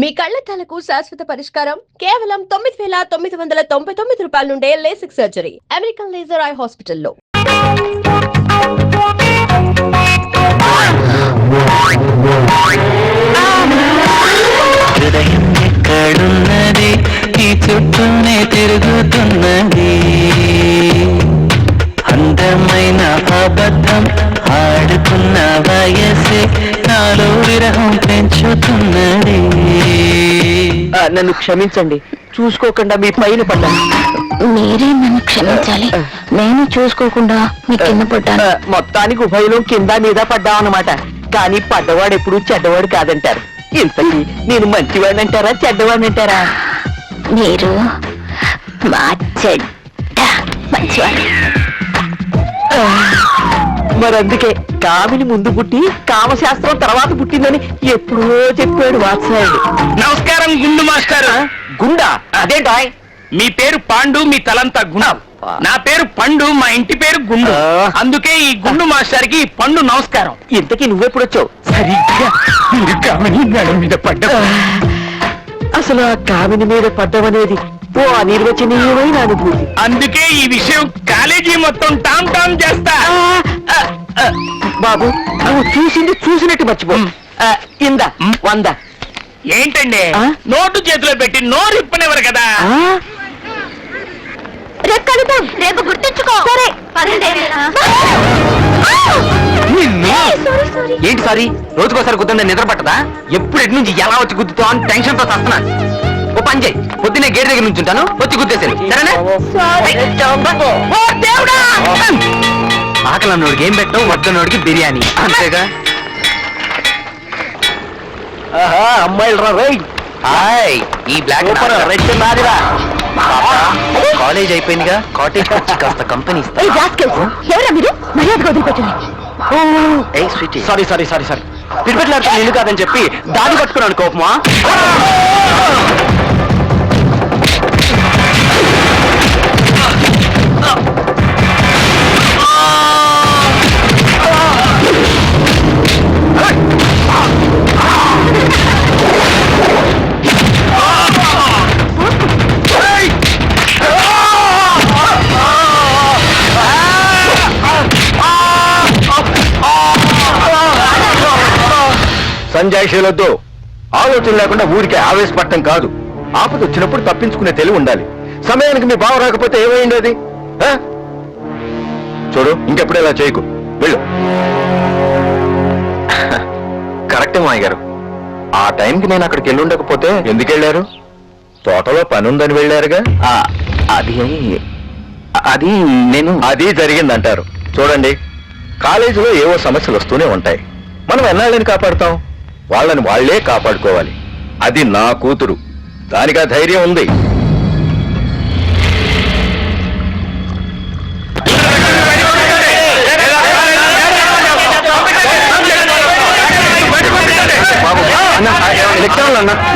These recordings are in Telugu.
మీ కళ్లద్దాలకు శాశ్వత పరిష్కారం కేవలం 9,999 రూపాయల నుండే LASIK surgery American laser eye హాస్పిటల్లో. హృదయం ఎక్కడున్నది ఈ చుట్టూనే తిరుగుతున్నది అందమైన అబద్ధం ఆడుకున్న వయసే నాలో విరహం పెంచుతున్నది. నన్ను క్షమించండి, చూసుకోకుండా మీ పైన పడ్డాను. మీరే నన్ను క్షమించాలి, నేను చూసుకోకుండా మీ కింద పడ్డాను. మొత్తానికి ఉభయలు కింద మీద పడ్డామన్నమాట. కానీ పడ్డవాడు ఎప్పుడు చెడ్డవాడు కాదంటారు. ఇంతకీ నేను మంచివాడిని అంటారా చెడ్డవాడిని అంటారా? మీరు మా చెడ్డ మంచివాడు. మరి అందుకే కామిని ముందు పుట్టి కామశాస్త్రం తర్వాత పుట్టిందని ఎప్పుడో చెప్పాడు వాత్సాయుడు. నమస్కారం గుండు మాస్టర్. గుండా అదేంటా? మీ పేరు పాండు, మీ తలంతా గుండు. నా పేరు పండు, మా ఇంటి పేరు గుండు. అందుకే ఈ గుండు మాస్టర్ కి పండు నమస్కారం. ఇంతకీ నువ్వెప్పుడొచ్చావు? సరిగ్గా మీరు కామని మేడం మీద పడ్డా. అసలు ఆ కామిని మీద పడ్డమనేది ఓ అనిర్వచనీయమైన అనుభూతి. అందుకే ఈ విషయం కాలేజీ మొత్తం టామ్ టామ్ చేస్తా. బాబు నువ్వు చూసింది చూసినట్టు మర్చిపో. ఇందా 100. ఏంటండి నోటు చేతిలో పెట్టి నోరు ఇప్పనివ్వరు కదా. రేపు కలుద్దాం, రేపు గుర్తుంచుకో. సరే ఏంటి సారీ, రోజుకోసారి గుద్దండి నిద్ర పట్టదా? ఎప్పుడు ఎటు నుంచి ఎలా వచ్చి గుద్దుతావు అని టెన్షన్ తో వస్తున్నా. ఓ పని చేయి, పొద్దున్నే గేట్ దగ్గర నుంచి ఉంటాను, వచ్చి గుద్దేశాను సరేనా? ఆకలి అన్నోడికి ఏం పెట్టావు, వద్దన్నోడికి బిర్యానీ అంతేగా. అమ్మాయిలు రా రై. హాయ్, ఈ బ్లాక్ కాలేజ్ అయిపోయిందిగా, కాటేజ్ వచ్చి కాస్త కంపెనీ ఎవరా మీరు? మర్యాదగా వదిలిపెట్టండి. సారీ సారీ సారీ సారీ పిడిపెట్లాడుతూ నిన్ను కాదని చెప్పి దాడి పట్టుకున్నాను కోపమా. సంజాయిషీలొద్దు. ఆలోచన లేకుండా ఊరికే ఆవేశపడటం కాదు. ఆపద వచ్చినప్పుడు తప్పించుకునే తెలివి ఉండాలి. సమయానికి మీ బావ రాకపోతే ఏమైంది అది? చూడు, ఇంకెప్పుడు ఇలా చేయకు, వెళ్ళు. కరెక్టే మాయ గారు, ఆ టైంకి నేను అక్కడికి వెళ్ళి ఉండకపోతే. ఎందుకు వెళ్ళారు? తోటలో పని ఉందని వెళ్ళారుగా. అది అది నేను అది జరిగిందంటారు. చూడండి, కాలేజీలో ఏవో సమస్యలు వస్తూనే ఉంటాయి. మనం ఎన్నాళ్ళని కాపాడుతాం? వాళ్ళని వాళ్లే కాపాడుకోవాలి. అది నా కూతురు, దానికా ధైర్యం ఉంది.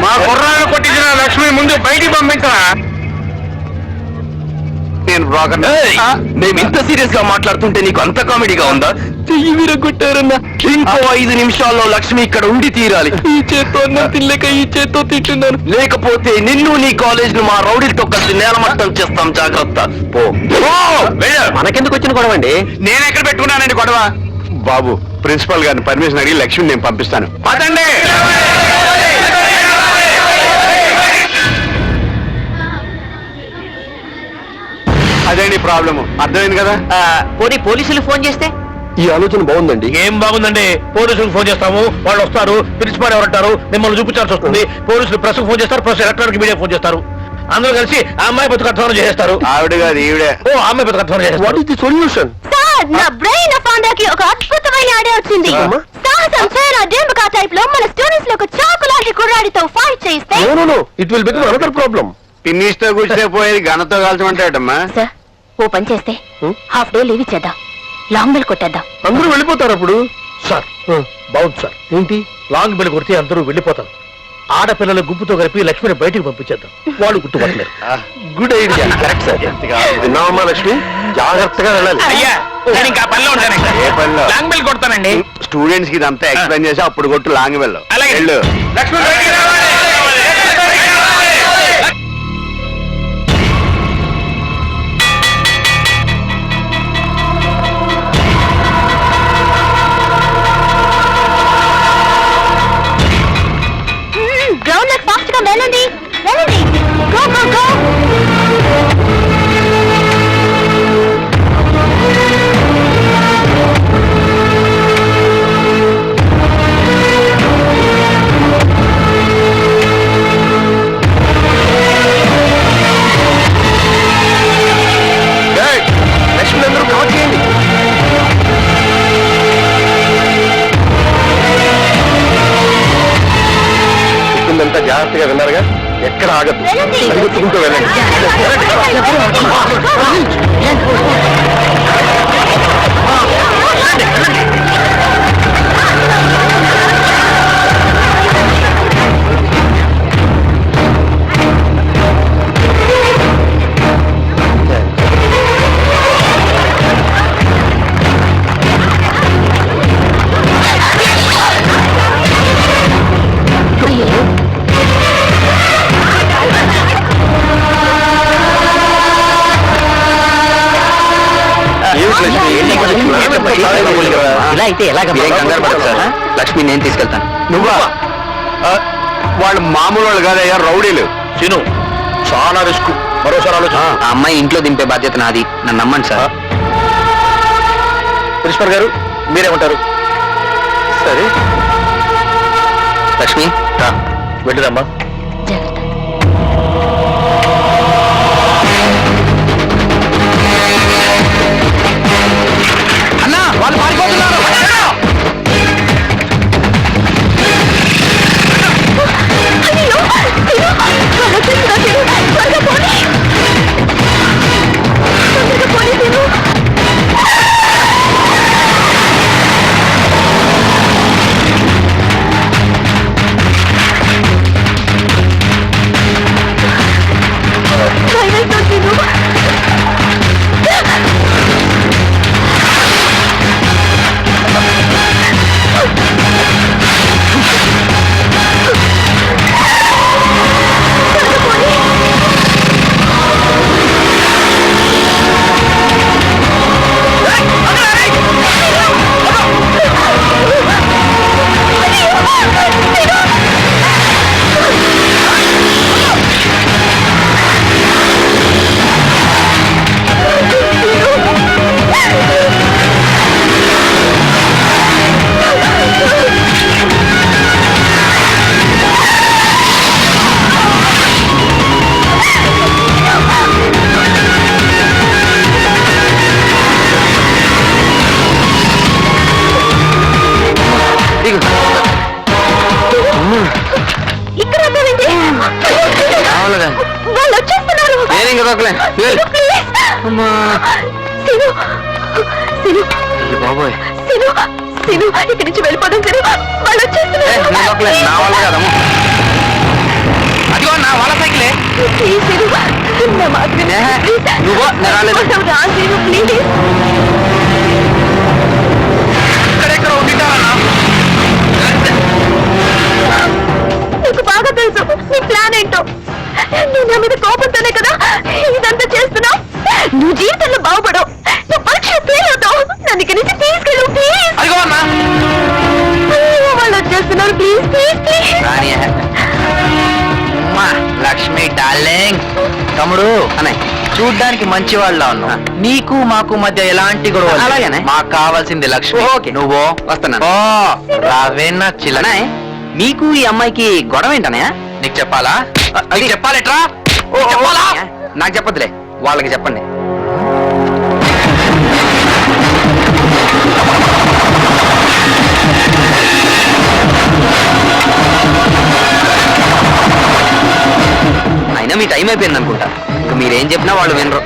మా కుర్రాన్ని కొట్టించిన లక్ష్మి ముందు బయటికి పంపించరా. మేము ఇంత సీరియస్ గా మాట్లాడుతుంటే నీకు అంత కామెడీగా ఉందా? చెయ్యి విరగొట్టారన్నా. ఇంకో 5 నిమిషాల్లో లక్ష్మి ఇక్కడ ఉండి తీరాలి. ఈ చేత్తో అన్నం తినలేక ఈ చేత్తో తింటున్నాను. లేకపోతే నిన్ను నీ కాలేజ్ ను మా రౌడీలతో కలిసి నేలమట్టం చేస్తాం, జాగ్రత్త. పో. మనకెందుకు వచ్చిన గొడవ అండి? నేను ఎక్కడ పెట్టుకున్నానండి గొడవ? బాబు, ప్రిన్సిపల్ గారిని పర్మిషన్ అడిగి లక్ష్మిని నేను పంపిస్తాను. పదండి. అదేంటి ప్రాబ్లము, అర్థమైంది కదా? పోలీసులు ఫోన్ చేస్తే? ఈ ఆలోచన బాగుందండి. ఏం బాగుందండి? పోలీసులకు ఫోన్ చేస్తాము, వాళ్ళు వస్తారు, ప్రిన్సిపాల్ ఎవరంటారు, మిమ్మల్ని చూపించాల్సి వస్తుంది. పోలీసులు ప్రెస్ ఫోన్ చేస్తారు, ప్రెస్ ఎలక్ట్రానిక్ మీడియా ఫోన్ చేస్తారు. అందరూ కలిసి ఆ అమ్మాయి బతుకు అధ్వానం చేస్తారు. ఆవిడ కాదు, ఈవిడే. ఓ, ఆ అమ్మాయి బతుకు అధ్వానం చేస్తారు. What is the solution? Sir, నా బ్రెయిన్ ఆఫ్ ఆంధ్రాకి ఒక అద్భుతమైన ఐడియా వచ్చింది. సాహసం చేయరా డెంబకా టైప్ లో మన స్టూడెంట్స్ లో ఒక చాకులాంటి కుర్రాడితో ఫైట్ చేస్తే it will become another problem. పిన్నిస్తో కూర్చే పోయేది గనతో కాల్చమంటాడమ్మా. సార్, ఓ పని చేస్తే హాఫ్ డే లీవ్ ఇచ్చేద్దాం, లాంగ్ బెల్ కొట్టేద్దాం. అందరూ వెళ్ళిపోతారు అప్పుడు. సార్, బాగుంది సార్. ఏంటి? లాంగ్ బెల్ కొడితే అందరూ వెళ్ళిపోతారు. ఆడపిల్లల గుంపుతో కలిపి లక్ష్మిని బయటికి పంపించేద్దాం, వాళ్ళు గుర్తుపట్టలేరు. Good idea. Correct sir. విన్నావమ్మా లక్ష్మి, జాగ్రత్తగా వెళ్ళాలి. అయ్యా, నేను ఇంకా పనిలో ఉంటానండి. ఏ పనిలో? Long bell కొడతానండి. స్టూడెంట్స్ కి ఇదంతా ఎక్స్ప్లెయిన్ చేసి అప్పుడు కొట్టు లాంగ్ వెళ్ళవు. అలాగే. వెళ్ళు. లక్ష్మి బయటికి రావాలి. జాగ్రత్తగా విన్నారుగా, ఎక్కడ ఆగదు, వెళ్ళండి. పరిగెత్తుకుంటూ వెళ్ళండి. ఇలా అయితే ఎలాగ మీరేం కంగారు పడకు సార్. లక్ష్మి నేను తీసుకెళ్తాను. నువ్వా? వాళ్ళు మామూలు వాళ్ళు కాదయ్యా, రౌడీలు. సీను చాలా రిస్క్, మరోసారి ఆలోచన. ఆ అమ్మాయి ఇంట్లో దింపే బాధ్యత నాది, నన్ను నమ్మండి సార్. ప్రిన్సిపల్ గారు మీరేమంటారు? సరే, లక్ష్మి రా. వెళ్ళిరమ్మా. అన్నా వాళ్ళు పారిపోతున్నారు. ఇక్కడ ఉన్నారండి. వాళ్ళు వచ్చేస్తున్నారు. నేను ఇంకా దొక్కలే. అమ్మా శీను, శీను, బాబోయ్, శీను, శీను, ఇక్కడి నుంచి వెళ్ళిపోదాం శీను. వాళ్ళు వచ్చేస్తున్నారు. నేను దొక్కలే, నా వల్ల కదమ్మా. అదిగో నా వాళ్ళ సైకిలే. ప్లీజ్ శీను, నా మాట విను. ఏ, ప్లీజ్. నువ్వు నేను రాలేదు. రా శీను, ప్లీజ్. ఇక్కడెక్కడ ఉండిటావన్నా? నీకు బాగా తెలుసు నీ ప్లాన్ ఏంటో. నువ్వు నా మీద కోపంతోనే కదా ఇదంతా చేస్తున్నావు. నువ్వు జీవితంలో బాగుపడవు, నువ్వు పరీక్ష ఫెయిల్ అవుతావు. నన్ను ఇక్కడి నుంచి తీసుకెళ్ళు ప్లీజ్. అదిగో అన్నా. వాళ్ళు వచ్చేస్తున్నారు. Please please please. రాని అమ్మా లక్ష్మి డార్లింగ్. తమ్ముడు అన్నయ్య, చూడ్డానికి మంచి వాళ్ళ ఉన్నావు. నీకు మాకు మధ్య ఎలాంటి గొడవ అలాగేనే. మాకు కావాల్సింది లక్ష్మి. ఓకే, నువ్వు వస్తున్నా. ఓ రావేనా చిల్లనే. నీకు ఈ అమ్మాయికి గొడవ ఏంటనయ్య? నీకు చెప్పాలా? అది చెప్పాలెట్రా? చెప్పాలా? నాకు చెప్పొద్దులే, వాళ్ళకి చెప్పండి. అయినా మీ టైం అయిపోయింది అనుకుంటా. ఇంకా మీరేం చెప్పినా వాళ్ళు వినరు.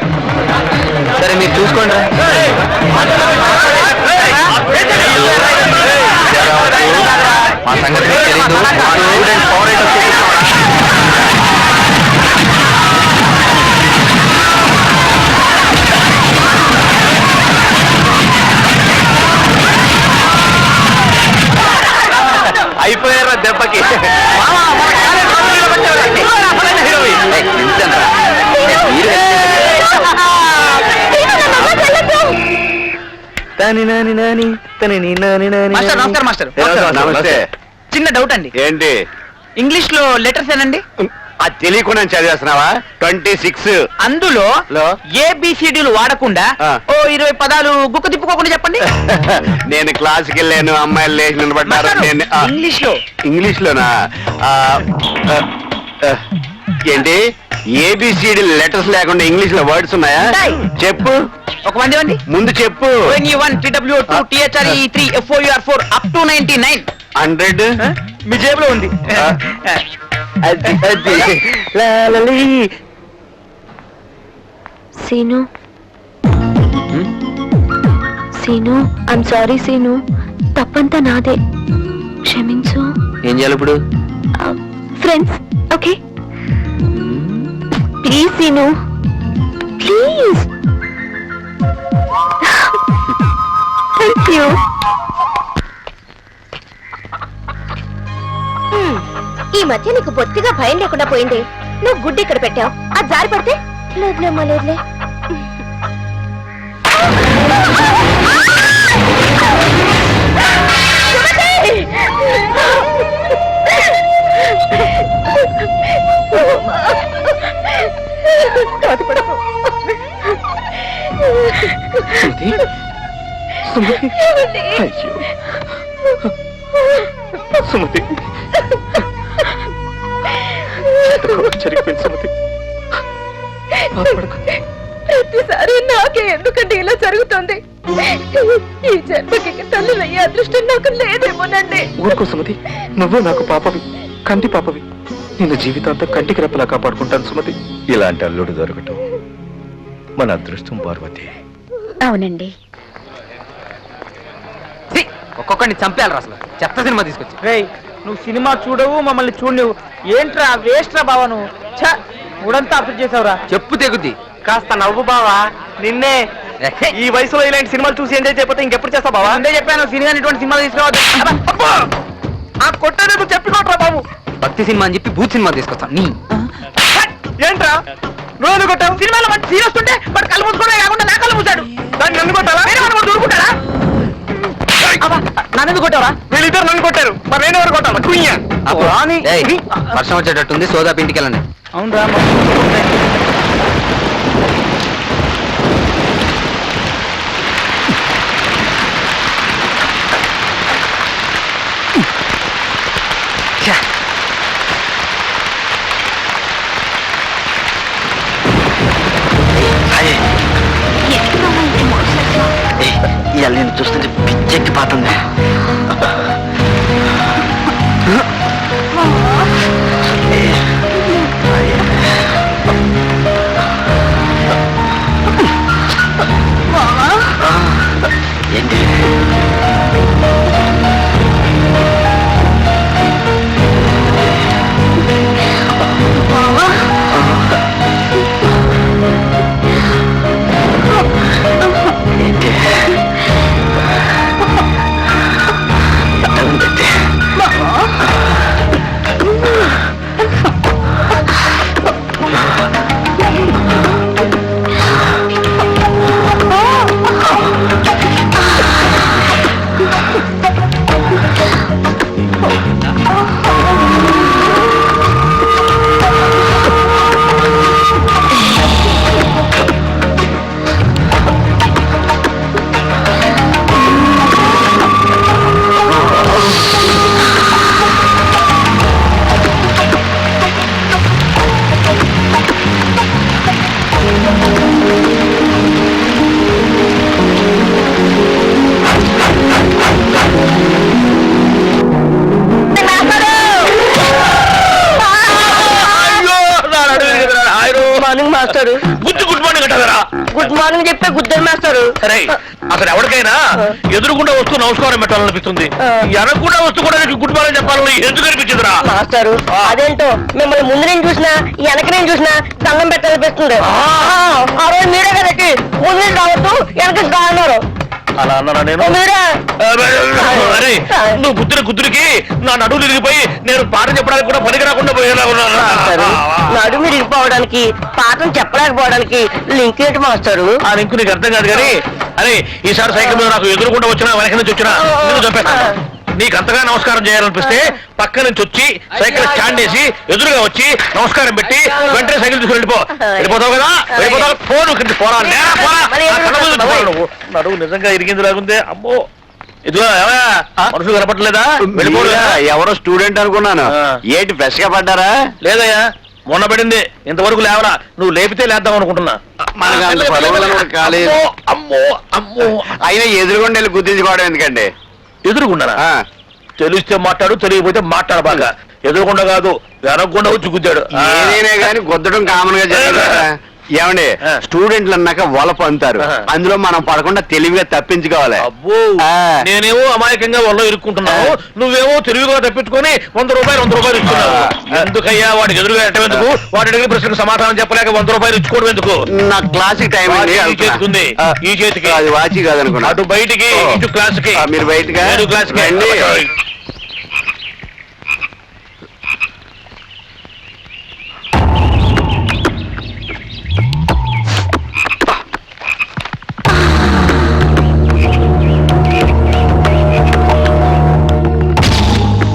సరే మీరు చూసుకోండి. మా సంగతి మీకు తెలీదు. మా స్టూడెంట్ పోరాటం చేస్తున్నాడా? అయిపోయారా దెబ్బకి? మాస్టర్ నమస్కారం. మాస్టర్ నమస్తే. చిన్న డౌట్ అండి. ఏంటి? ఇంగ్లీష్ లో లెటర్స్ ఏనండి? అది తెలియకుండా చదివేస్తున్నావా? 26 అందులో లో? ఏబిసిడీలు వాడకుండా ఆ. ఓ 20 పదాలు గుక్క తిప్పుకోకుండా చెప్పండి. నేను క్లాస్కి వెళ్ళాను, అమ్మాయిలు లేచి నిలబడ్డారు. మాస్టారు, నేను ఇంగ్లీష్ లో. ఇంగ్లీష్ లోనా? ఏంటి ఏబిసిడి లెటర్స్ లేకుండా ఇంగ్లీష్ లో వర్డ్స్ ఉన్నాయా? ఉంటాయి. చెప్పు, ఒక వండి వండి. ముందు చెప్పు. ONE1 TW2 THRE3 FOUR4 up to 99. 100 మీ జేబులో ఉంది. ఆ. అది అది లాలలి. సీను సీను ఐమ్ సారీ సీను, తప్పంతా నాదే, క్షమించు. ఏం చేయాలి ఇప్పుడు? Friends okay, please Seenu please. Thank you. ఈ మధ్య నీకు బొత్తిగా భయం లేకుండా పోయింది. నువ్వు గుడ్డి ఇక్కడ పెట్టావు, అది జారి పడితే లేదులేమ్మా లేదులే. సుమతి, ప్రతిసారి నాకే ఎందుకంటే ఇలా జరుగుతుంది? ఈ జన్మకి తల్లులయ్యే అదృష్టం నాకు లేదేమోనండి. ఊరుకో సుమతి, నువ్వు నాకు పాపవి, కంటి పాపవి. నిన్ను జీవితాంతం కంటికి రెప్పలా కాపాడుకుంటాను సుమతి. ఇలాంటి అల్లుడు దొరకటం మన అదృష్టం పార్వతి. అవునండి. ఒక్కొక్కడిని చంపేయాలి అసలు. చెత్త సినిమా తీసుకొచ్చి. రేయ్, నువ్వు సినిమా చూడవు, మమ్మల్ని చూడలేవు. ఏంట్రా వేస్ట్ రా బావా నువ్వు. ఊడంతా అప్సెట్ చేసావురా. చెప్పు తెగుద్ది. కాస్త నవ్వు బావా. నిన్నే ఈ వయసులో ఇలాంటి సినిమాలు చూసి ఎంజాయ్ చేయకపోతే ఇంకెప్పుడు చేస్తావు బావా? ముందే చెప్పాను సినిమా ఇటువంటి సినిమాలు తీసుకురావద్దు. ఆ కొట్టేందుకు చెప్పుకోట్రా బాబు. భక్తి సినిమా అని చెప్పి బూత్ సినిమా తీసుకొస్తాను. నీ ఏంట్రా రోజు కొట్టావు? సినిమాలో మంచి సీన్ వస్తుంటే వాడు కళ్ళు మూసుకోవడం కాకుండా నా కళ్ళు మూసాడు. దాన్ని నన్ను కొట్టాలా? వేరే వాడు దూరుకుంటారా? నన్ను కొట్టావా? వీళ్ళిద్దరు నన్ను కొట్టారు, మరి నేను ఎవరు కొట్టాలి? కుయ్యా. వర్షం వచ్చేటట్టుంది, సోదాపు ఇంటికి వెళ్ళండి. అవునరా. ఇవాళ నేను చూస్తుంటే పిచ్చెక్కిపోతుంది. ఏంటి బుద్ధి గుడ్ మార్నింగ్ అంటారా? గుడ్ మార్నింగ్ చెప్పే గుద్దరు మాస్టారు. సరే, అసలు ఎవరికైనా ఎదురుకుండా వస్తూ నమస్కారం పెట్టాలనిపిస్తుంది. ఎనకుండా వస్తూ కూడా నీకు గుడ్ మార్నింగ్ చెప్పాలని ఎందుకు అనిపించిందిరా? మాస్టారు అదేంటో మిమ్మల్ని ముందు నేను చూసినా వెనక నేను చూసినా దండం పెట్టాలనిపిస్తుంది. ఆ రోజు మీరే కదకి ముందు నుంచి రావద్దు వెనక నుంచి రా అన్నారు. అలా అన్నారా నేను? మీరే అరే, నువ్వు గుద్దురికి నా నడువు తిరిగిపోయి నేను పాఠం చెప్పడానికి కూడా పనికి రాకుండా పోయేలా మాస్టారు నడుము ఇరిగిపోవడానికి పాఠం చెప్పలేకపోవడానికి లింక్ ఏంటి మాస్టారు? ఆ లింక్ నీకు అర్థం కాదు కానీ, అరే ఈసారి సైకిల్ మీద నాకు ఎదురుకుండా వచ్చినా వెనక నుంచి వచ్చినా నేను చంపేస్తాను. నీకు అంతగా నమస్కారం చేయాలనిపిస్తే పక్క నుంచి వచ్చి సైకిల్ స్టాండ్ వేసి ఎదురుగా వచ్చి నమస్కారం పెట్టి వెంటనే సైకిల్ తీసుకుని వెళ్ళిపోతావు కదా. వెళ్ళిపోతావు. ఫోన్ ఇక్కడికి పోరా. నడువు నిజంగా ఇరిగింది లాగుందే. అమ్మో, ఇదిగో మనుషులు కనపడలేదా? వెళ్ళిపోయా. ఎవరో స్టూడెంట్ అనుకున్నాను. ఏంటి ఫ్రెష్ గా పడ్డారా? లేదయ్యా, మొన్న పడింది, ఇంతవరకు లేవరా. నువ్వు లేపితే లేద్దాం అనుకుంటున్నా. అమ్మో అమ్మో, అయినా ఎదురుగుండా వెళ్ళి గుర్తించుకోవడం ఎందుకండి? ఎదురుకున్నారా? తెలిస్తే మాట్లాడు, తెలియకపోతే మాట్లాడు బాగా. ఎదురుకుండా కాదు, వెనకుండా వచ్చి గుద్దాడు. ఏదైనా కానీ గుద్దడం కామన్ గా జరగదు. ఏమండి, స్టూడెంట్లు అన్నాక వలపు అంటారు, అందులో మనం పడకుండా తెలివిగా తప్పించుకోవాలి. అబ్బో, ఆ. నేనేమో అమాయకంగా వల్ల ఇరుక్కుంటున్నావు, నువ్వేమో తెలివిగా తప్పించుకొని 100 రూపాయలు ఇస్తున్నావు. ఎందుకయ్యా వాడికి ఎదురుగా ఎట్టేందుకు? వాడి అడిగిన ప్రశ్నకు సమాధానం చెప్పలేక 100 రూపాయలు ఇచ్చుకోవడం ఎందుకు? నా క్లాసిక్ టైం అండి. ఈ చేతికి ఉంది, ఈ చేతికి. అది వాచి కాదనుకున్నా. అటు బయటికి, ఇటు క్లాస్కి. మీరు బయటగా, నేను క్లాస్కి. రండి.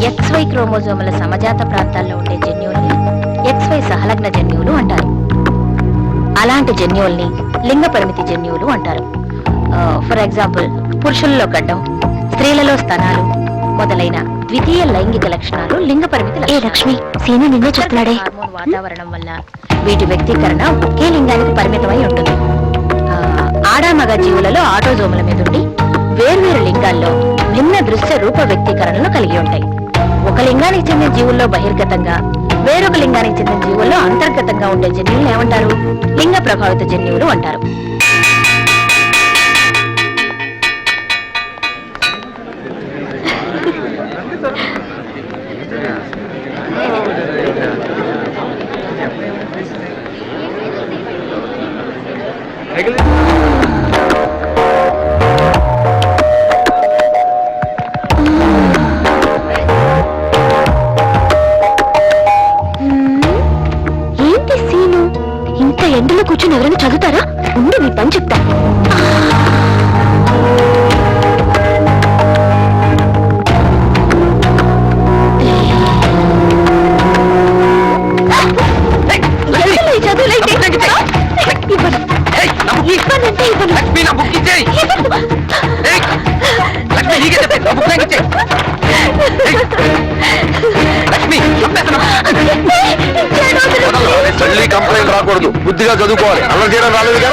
XY క్రోమోజోముల సమజాత ప్రాంతాల్లో ఉండే జన్యువుల్ని XY సహలగ్న జన్యువులు అంటారు. అలాంటి జన్యువుల్ని లింగ పరిమితి జన్యువులు అంటారు. ఫర్ ఎగ్జాంపుల్, పురుషుల్లో గడ్డం, స్త్రీలలో స్తనాలు మొదలైన ద్వితీయ లైంగిక లక్షణాలు లింగ పరిమితి. ఏ లక్ష్మి, సీను నిన్నే చెప్తున్నాడే. హార్మోన్ వాతావరణం వల్ల వీటి వ్యక్తీకరణ ఒకే లింగానికి పరిమితమై ఉంటుంది. ఆడామగ జీవులలో ఆటోజోముల మీద ఉండి వేర్వేరు లింగాల్లో భిన్న దృశ్య రూప వ్యక్తీకరణలు కలిగి ఉంటాయి. ఒక లింగానికి చెందిన జీవుల్లో బహిర్గతంగా, వేరొక లింగానికి చెందిన జీవుల్లో అంతర్గతంగా ఉండే జన్యువులు ఏమంటారు? లింగ ప్రభావిత జన్యువులు అంటారు. ఏంటి సీను, ఇంత ఎండలో కూర్చొని ఎవరైనా చదువుతారా? ఉండి మీ పని చెప్తా. తల్లి కంప్లైంట్ రాకూడదు, బుద్ధిగా చదువుకోవాలి. అల్లరి చేయడం రాలేదుగా.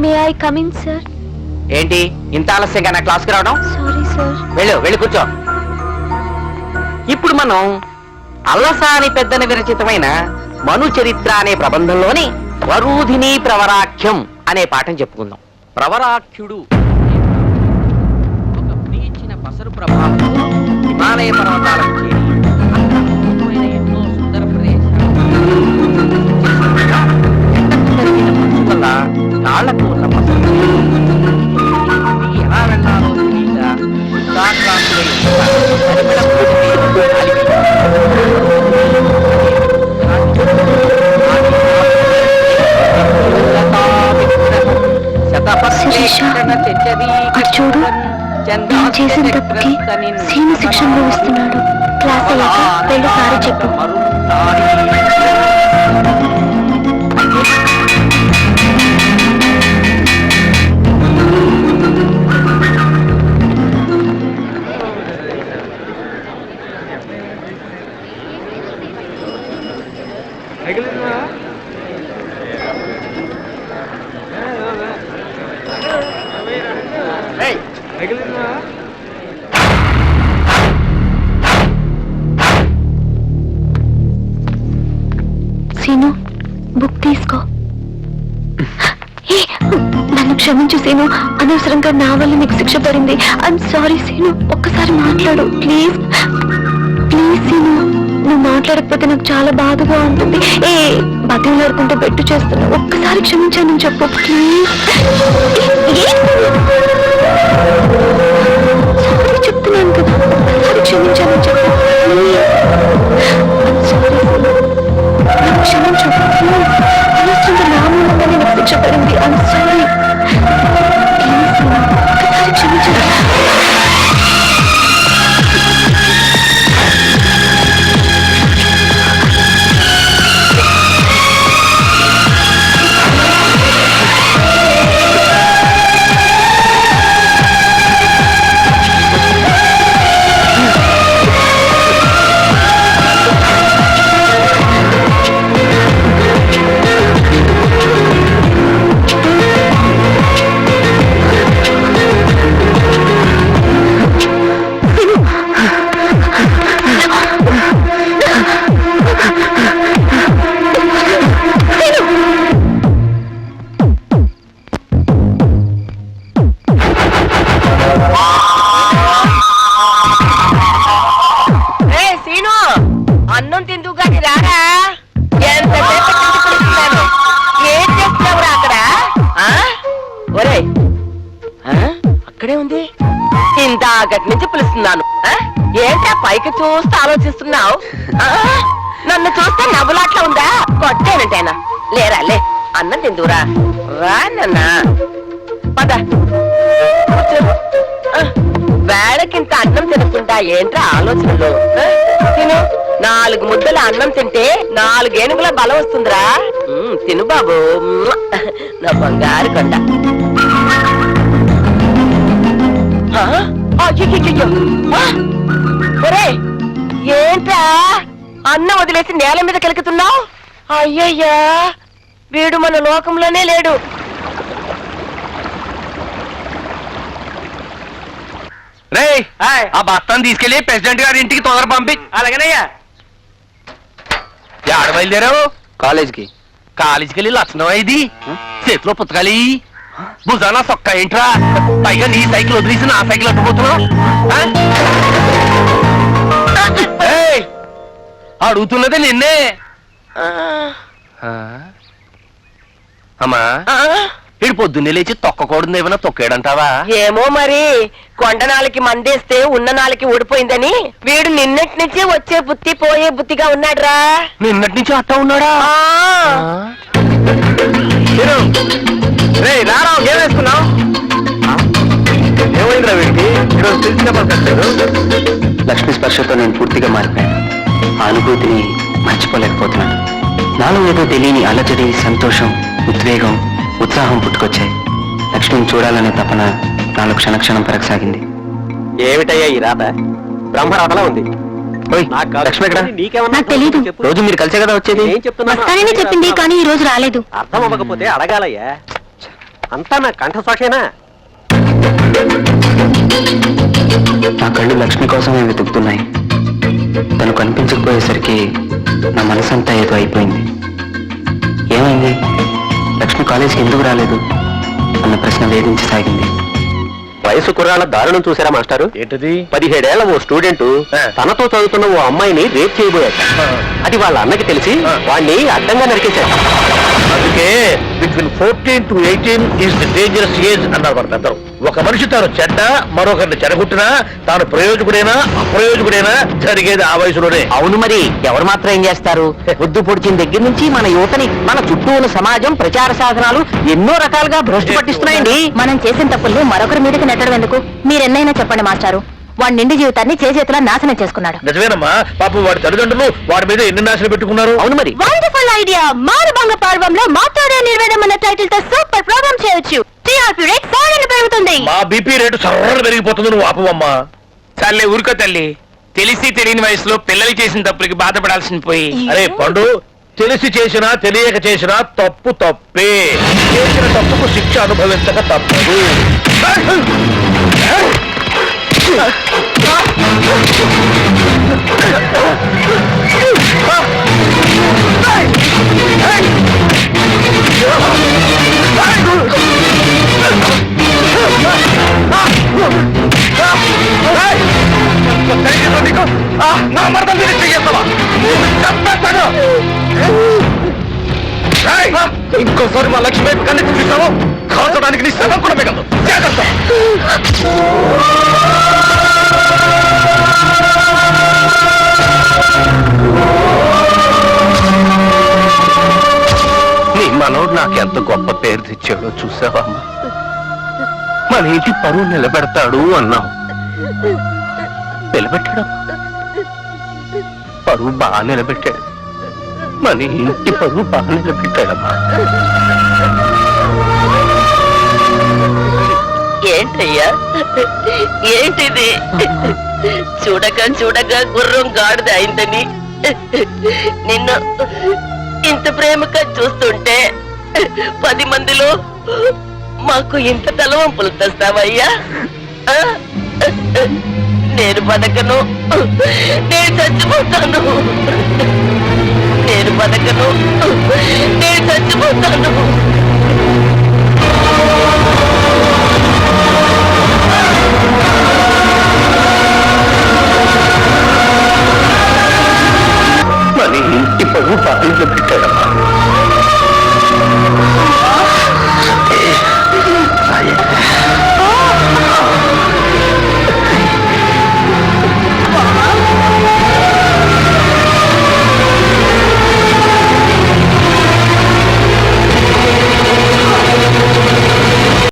May I come in sir? ఏంటి ఇంత ఆలస్యంగా నా క్లాస్కి రావడం? Sorry sir. వెళ్ళి కూర్చో. ఇప్పుడు మనం అల్లసాని పెద్దన విరచితమైన మను చరిత్ర అనే ప్రబంధంలోని వరూధిని ప్రవరాఖ్యం అనే పాఠం చెప్పుకుందాం. ప్రవరాఖ్యుడు ఒక ప్రీచిన పసరు ప్రభావంతో హిమాలయ పర్వతాలకు చేరి అక్కడ ఎన్నో సుందర ప్రదేశాలు మంచు వల్ల కాళ్లకు ఉన్న పసరు ఎలా వెళ్ళాలో తెలియక చూడు, నేను చేసిన తప్పుకి సీను శిక్ష అనుభవిస్తున్నాడు. క్లాస్ అయ్యాక వెళ్ళి సారీ చెప్పు. సీను, బుక్ తీసుకో. నన్ను క్షమించు సీను, అనవసరంగా నా వల్ల నీకు శిక్ష పడింది. ఐఎమ్ సారీ సీను, ఒక్కసారి మాట్లాడు ప్లీజ్. ప్లీజ్ సీను, నువ్వు మాట్లాడకపోతే నాకు చాలా బాధగా ఉంటుంది. బతిలాడుకుంటే బెట్టు చేస్తున్నా, ఒక్కసారి క్షమించానని చెప్పు ప్లీజ్. సారీ చెప్తున్నాను కదా, ఒక్కసారి క్షమించానని చెప్పు ప్లీజ్. క్షమించు, అనవసరంగా నా మూలంగా నేను శిక్ష పడింది. ఐఎమ్ సారీ ప్లీజ్, ఒక్కసారి క్షమించు. ఇందాకటి నుంచి పిలుస్తున్నాను ఆ? ఏంటా పైకి చూస్తూ ఆలోచిస్తున్నావు నన్ను చూస్తే నవ్వులాట్లా ఉందా కొట్టేనంటేనా లేరా లే అన్నం తిందురా రా నాన్న పద కూర్చో. వేళకింత అన్నం తినకుండా ఏంట్రా ఆలోచనలు తిను 4 ముద్దల అన్నం తింటే 4 ఏనుగుల బలం వస్తుందిరా తిను బాబు నా బంగారు కొండ ఒరే ఏంట్రా అన్నం వదిలేసి నేల మీద కెలుకుతున్నావు అయ్యయ్యా వీడు మన లోకంలోనే లేడు రే ఆ బస్తాన్ని తీసుకెళ్లి ప్రెసిడెంట్ గారి ఇంటికి తొందర పంపి. అలాగేనయ్యా. ఆడ బయలుదేరావు కాలేజీకి కాలేజీకి వెళ్ళి లక్షణం ఇది చేతిలో పుస్తకాలి భుజానా సొక్క ఏంట్రా పైగా నీ సైకిల్ వదిలేసి నా సైకిల్ అట్టుపోతున్నావు అడుగుతున్నదే నిన్నే అమ్మా వీడు పొద్దున్నే లేచి తొక్కకూడదు ఏమైనా తొక్కాడంటావా ఏమో మరి కొండ నాలకి మందేస్తే ఉన్న నాలకి ఊడిపోయిందని వీడు నిన్నటి నుంచి వచ్చే బుత్తి పోయే బుత్తిగా ఉన్నాడురా నిన్నటి నుంచి అట్టా ఉన్నాడా రారా ఏం వేసుకున్నావు ఏమైందిరా వీడికి ఈరోజు తెలిసిన పనిచేస్తాడు లక్ష్మీ స్పర్శతో నేను పూర్తిగా మారిపోయాను ఆ అనుభూతిని మర్చిపోలేకపోతున్నాను నాలో ఏదో తెలియని అలజడి సంతోషం ఉద్వేగం ఉత్సాహం పుట్టుకొచ్చాయి లక్ష్మిని చూడాలనే తపన నాలో క్షణక్షణం పెరగసాగింది ఏమిటయ్యా ఈ రాత బ్రహ్మరాతలా ఉంది. లక్ష్మి ఎక్కడ? నాకు తెలీదు. రోజు మీరు కలిసే కదా వచ్చేది ఏం చెప్తున్నా వస్తానని చెప్పింది కానీ ఈ రోజు రాలేదు. అర్థం అవ్వకపోతే అడగాలయ్యా. అంతా నా కంఠసాక్షేనా? నా కళ్ళు లక్ష్మి కోసమే వెతుకుతున్నాయి తను కనిపించకపోయేసరికి నా మనసంతా ఏదో అయిపోయింది ఏమైంది లక్ష్మి కాలేజీకి ఎందుకు రాలేదు అన్న ప్రశ్న వేధించసాగింది వయసు కుర్రాళ్ళ దారుణం చూసారా మాస్టారు? ఏంటిది 17 ఏళ్ల ఓ స్టూడెంట్ తనతో చదువుతున్న ఓ అమ్మాయిని రేప్ చేయబోయాట. అది వాళ్ళ అన్నకి తెలిసి వాణ్ణి అడ్డంగా నరికేశాడు. అందుకే between 14 to 18 is the dangerous age అన్నారు మన పెద్దలు. ఒక మనిషి తాను చెడ్డ మరొకరిని చెడగొట్టినా తాను ప్రయోజకుడైనా అప్రయోజకుడైనా జరిగేది ఆ వయసులోనే. అవును మరి ఎవరు మాత్రం ఏం చేస్తారు బుద్ధి పొడిచిన దగ్గర నుంచి మన యువతని మన చుట్టూ ఉన్న సమాజం ప్రచార సాధనాలు ఎన్నో రకాలుగా భ్రష్టు పట్టిస్తున్నాయండి. మనం చేసిన తప్పుల్ని మరొకరి మీదకి నెట్టడం ఎందుకు? మీరెన్నైనా చెప్పండి మాస్టారు. వాడి నిండి జీవితాన్ని చేతులా నాశనం చేసుకున్నాడు. నిజమేనమ్మా పాపం వాడి తల్లిదండ్రులు వాడి మీద ఎన్ని నాశనం పెట్టుకున్నారు. అవును మరి వండర్ఫుల్ ఐడియా. మారుభంగ పర్వంలో మాట్లాడే నిర్వేదం అన్న టైటిల్ తో సూపర్ ప్రోగ్రామ్ చేయొచ్చు. టీఆర్పీ రేట్ ఫారెన్ పెరుగుతుంది. మా బీపీ రేటు సర్రలు పెరిగిపోతుంది. నువ్వు ఆపవమ్మా. చాలే ఊరుకో తల్లి తెలిసి తెలియని వయసులో పిల్లలు చేసిన తప్పులకి బాధపడాల్సింది పోయి అరే పండు తెలిసి చేసినా తెలియక చేసినా తప్పు తప్పే. చేసిన తప్పుకు శిక్ష అనుభవించక తప్పదు. నా మరదలు చేస్తావా ఇంకోసారి మా లక్ష్మి వైపు కన్నీ చూపిస్తావు కాల్చడానికి నీ శ్రమం కూడా మిగలదు. జాగ్రత్త. నీ మనోడు నాకెంత గొప్ప పేరు తెచ్చాడో చూసావమ్మా. మన ఇంటి పరువు నిలబెడతాడు అన్నావు. నిలబెట్టాడు పరువు బాగా నిలబెట్టాడు. మన ఇంటి పరువు బాగా నిలబెట్టాడమ్మా. ఏంటయ్యా ఏంటిది చూడక చూడక గుర్రం గాడిద అయిందని నిన్ను ఇంత ప్రేమగా చూస్తుంటే 10 మందిలో మాకు ఇంత తలవంపులు తెస్తావయ్యా. నేను బతకను, నేను చచ్చిపోతాను. నేను బతకను, నేను చచ్చిపోతాను. మన ఇంటి పరువు బాగా నిలబెట్టాడమ్మా.